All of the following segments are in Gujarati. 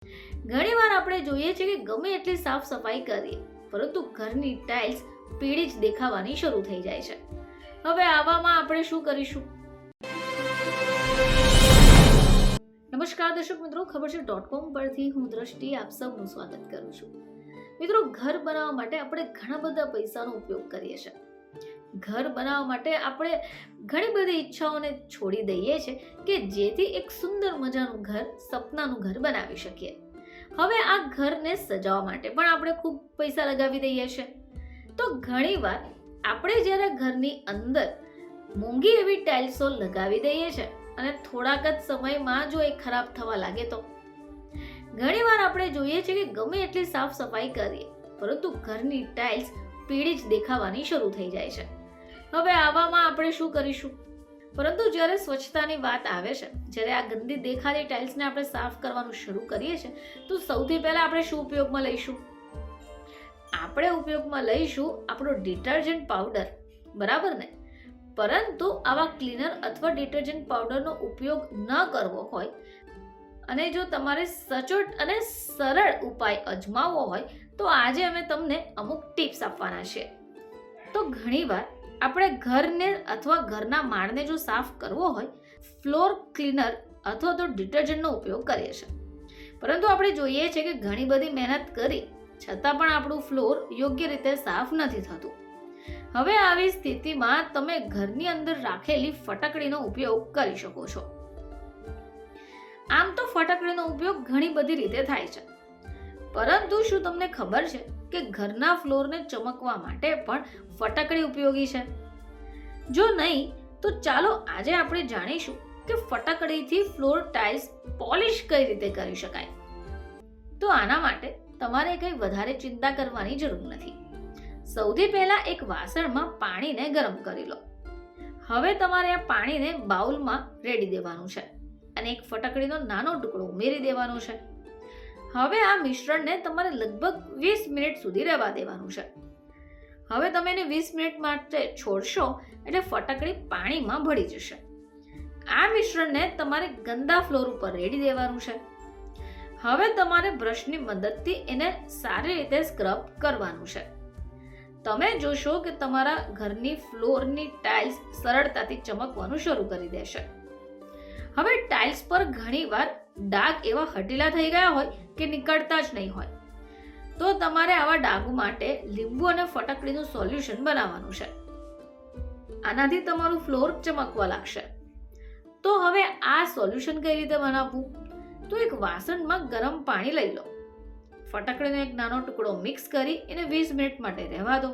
ઘણીવાર આપણે જોઈએ છે કે ગમે એટલી સાફ સફાઈ કરીએ પરંતુ ઘરની ટાઇલ્સ પીળી જ દેખાવાની શરૂ થઈ જાય છે. હવે આવામાં આપણે શું કરીશું? નમસ્કાર દર્શક મિત્રો, ખબર છે .com પરથી હું દ્રષ્ટિ આપ સૌનું સ્વાગત કરું છું. મિત્રો, ઘર બનાવવા માટે આપણે ઘણા બધા પૈસાનો ઉપયોગ કરીએ છીએ. ઘર બનાવવા માટે આપણે ઘણી બધી ઈચ્છાઓને છોડી દઈએ છીએ કે જેથી એક સુંદર મજાનું ઘર, સપનાનું ઘર બનાવી શકીએ. હવે આ ઘરને સજાવવા માટે પણ આપણે ખૂબ પૈસા લગાવી દઈએ છીએ. તો ઘણીવાર આપણે જ્યારે ઘરની અંદર મોંઘી એવી ટાઇલ્સો લગાવી દઈએ છીએ અને થોડાક જ સમયમાં જો એ ખરાબ થવા લાગે તો ઘણીવાર આપણે જોઈએ છે કે ગમે એટલી સાફ સફાઈ કરીએ પરંતુ ઘરની ટાઇલ્સ પીળી જ દેખાવાની શરૂ થઈ જાય છે. હવે આવામાં આપણે શું કરીશું? પરંતુ જ્યારે સ્વચ્છતાની વાત આવે છે, જ્યારે આ ગંદી દેખાતી ટાઇલ્સને આપણે સાફ કરવાનું શરૂ કરીએ છીએ તો સૌથી પહેલા આપણે શું ઉપયોગમાં લઈશું? આપણે ઉપયોગમાં લઈશું આપણો ડિટર્જન્ટ પાવડર, બરાબર ને? પરંતુ આવા ક્લીનર અથવા ડિટર્જન્ટ પાવડરનો ઉપયોગ ન કરવો હોય અને જો તમારે સચોટ અને સરળ ઉપાય અજમાવવો હોય તો આજે અમે તમને અમુક ટિપ્સ આપવાના છીએ. તો ઘણીવાર આપણે ઘરને અથવા ઘરના માળને જો સાફ કરવો હોય ફ્લોર ક્લીનર અથવા તો ડિટર્જન્ટનો ઉપયોગ કરીએ છીએ. પરંતુ આપણે જોઈએ છે કે ઘણી બધી મહેનત કરી છતાં પણ આપણું ફ્લોર યોગ્ય રીતે સાફ નથી થતું. હવે આવી સ્થિતિમાં તમે ઘરની અંદર રાખેલી ફટકડીનો ઉપયોગ કરી શકો છો. આમ તો ફટકડીનો ઉપયોગ ઘણી બધી રીતે થાય છે, પરંતુ શું તમને ખબર છે કે ઘરના ફ્લોરને ચમકવા માટે પણ ફટકડી ઉપયોગી છે? જો નહીં તો ચાલો આજે આપણે જાણીશું કે ફટકડીથી ફ્લોર ટાઇલ્સ પોલિશ કઈ રીતે કરી શકાય. તો આના માટે તમારે કંઈ વધારે ચિંતા કરવાની જરૂર નથી. સૌથી પહેલા એક વાસણમાં પાણીને ગરમ કરી લો. હવે તમારે આ પાણીને બાઉલમાં રેડી દેવાનું છે અને એક ફટકડીનો નાનો ટુકડો ઉમેરી દેવાનો છે. હવે આ મિશ્રણને તમારે લગભગ 20 મિનિટ સુધી રહેવા દેવાનું છે. હવે તમે એને 20 મિનિટ માટે છોડશો એટલે ફટકડી પાણીમાં ભળી જશે. આ મિશ્રણને તમારે ગંદા ફ્લોર ઉપર રેડી દેવાનું છે. હવે તમારે બ્રશની મદદથી એને સારી રીતે સ્ક્રબ કરવાનું છે. તમે જોશો કે તમારા ઘરની ફ્લોરની ટાઇલ્સ સરળતાથી ચમકવાનું શરૂ કરી દેશે. હવે ટાઇલ્સ પર ઘણીવાર ડાઘ એવા હટીલા થઈ ગયા હોય કે નીકળતા જ નહીં હોય તો તમારે આવા ડાઘ માટે લીંબુ અને ફટકડીનું સોલ્યુશન બનાવવાનું છે. આનાથી તમારું ફ્લોર ચમકવા લાગશે. તો હવે આ સોલ્યુશન કઈ રીતે બનાવવું? તો એક વાસણમાં ગરમ પાણી લઈ લો. ફટકડીનો એક નાનો ટુકડો મિક્સ કરી એને 20 મિનિટ માટે રહેવા દો.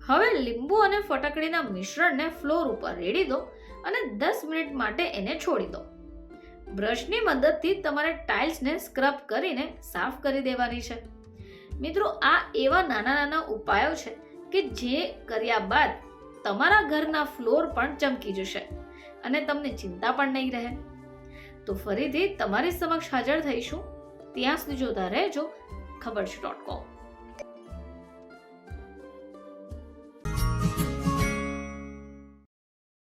હવે લીંબુ અને ફટકડીના મિશ્રણને ફ્લોર ઉપર રેડી દો અને 10 મિનિટ માટે એને છોડી દો. બ્રશની મદદથી તમારે ટાઇલ્સને સ્ક્રબ કરીને સાફ કરી દેવાની છે. મિત્રો, આ એવા નાના નાના ઉપાયો છે કે જે કર્યા બાદ તમારા ઘરના ફ્લોર પણ ચમકી જશે અને તમને ચિંતા પણ નહીં રહે. તો ફરીથી તમારી સમક્ષ હાજર થઈશું. ત્યાં સુધી જોતા રહેજો ખબર છે .com.